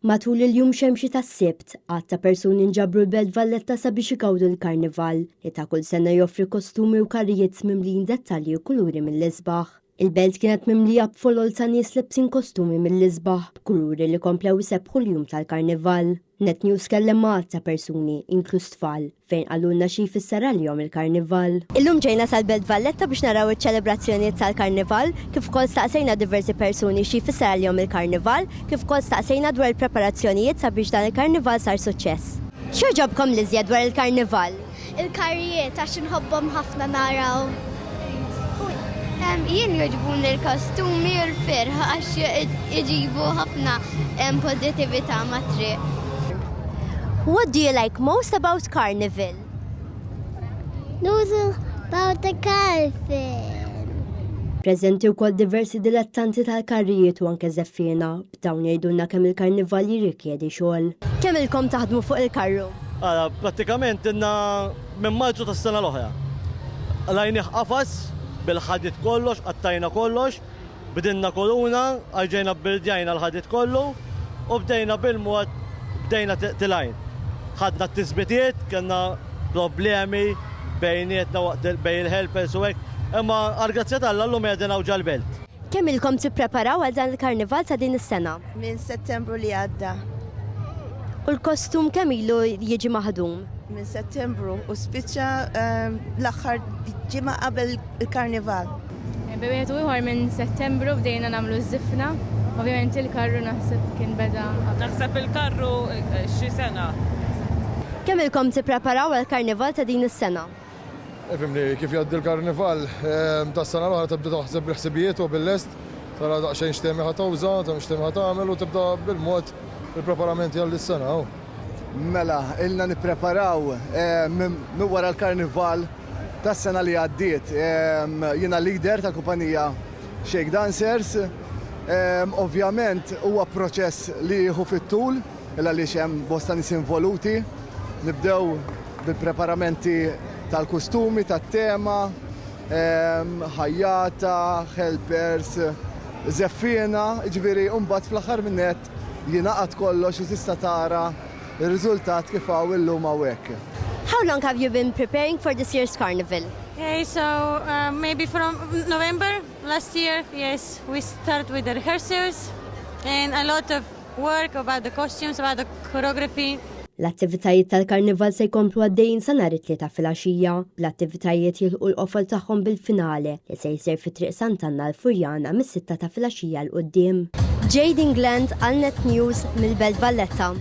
Matul il-jum xemxi tas-sibt, għatta persuni nġabru l-Belt Valletta sabiex ikawdu l-karnival li ta' kull sena joffri kostumi u karrijiet mimlijin dettalji u kuluri mill-isbaħ. Il-belt kienet mimlija b'folol ta' nies libsin kostumi mill-isbaħ b'kuluri li komplew isebħu l-jum tal-karnival. Net News kellem ma' għatta persuni, inkluż tfal, fejn għallulna xi jfisser għalihom il-karnival. Illum ġejna sal-Belt Valletta biex naraw iċ-ċelebrazzjonijiet tal-karnival, kif ukoll staqsejna diversi persuni xi jfisser għalihom il-karnival, kif ukoll staqsejna dwar il-preparazzjonijiet sabiex dan il-karnival sar suċċess. X'oġobkom li żjed dwar il-karnival? Il-karrijiet għax inħobbhom ħafna naraw. Jien joġbun il-kostumi u l-firħ għax iġibu ħafna pozitività mat-triq. What do you like most about Carnival? News about the carnival. Preżenti wkoll diversi dilettanti tal-karrijiet u anke żeffina b'dawn jgħidulna kemm il-karnival jirrikjedi xogħol. Kemm ilkom taħdmu fuq il-karru? Prattikament inna minn Marzu tas-sena l-oħra. Lajnih qafas bil-ħadit kollox, qattajna kollox, bdinna koruna, għarġejna bil-ġajna l-ħadit kollu u bdejna bil-mod bdejna tilajn. Ħadna t-tisbitiet, kena problemi bejnietna bejn il-helpers u hekk, imma għal-grazzjat għall-lum għedina u ġal-belt. Kemm ilkom tippreparaw għal dan il-karnival ta' din is-sena? Minn Settembru li għadda. U l-kostum kemm ilu jiġi maħdum? Minn Settembru u spiċċa l-aħħar ġimgħa qabel il-karnival. Bejwieħed u ieħor minn Settembru bdejna nagħmlu żifna. Ovvjament il-karru naħseb kien beda. Naħseb il-karru xi sena. Kemm ilkom tippreparaw għall-karnival ta' din is-sena? Fimni kif jgħaddi l-karnival tas-sena l-oħra tibda taħseb bil-ħsibijiet u bil-lest, tara daqsxejn x'temi ħatawża, x'temi ħatagħmel u tibda bil-mod il-preparamenti għall-is-sena. Mela, ilna nippreparaw minn wara l-karnival tas-sena li għaddiet. Jiena leader ta' kumpanija Shake Dancers. Ovvjament huwa proċess li jieħu fit-tul, għaliex hemm bosta nies involuti. Nibdew bil-preparamenti tal-kustumi, tat-tema, ħajjata, helpers, żeffina, ġifieri mbagħad fl-aħħar minnet jingħaqad kollox u tista' tara r-riżultat kif hawn illum hawnhekk. How long have you been preparing for this year's carnival? Okay, so maybe from November last year, yes, we start with the rehearsals and a lot of work about the costumes, about the choreography. L-attivitajiet tal-karnival se jkomplu għaddejjin sa nhar it-tlieta fil-għaxija, bl-attivitajiet jilħqu l-qofol tagħhom bil-finale li se jsir fit-Triq Sant'Anna l-Furjana mis-6 ta' filgħaxija l qudiem. Jade England għal Net News mill-Belt Valletta.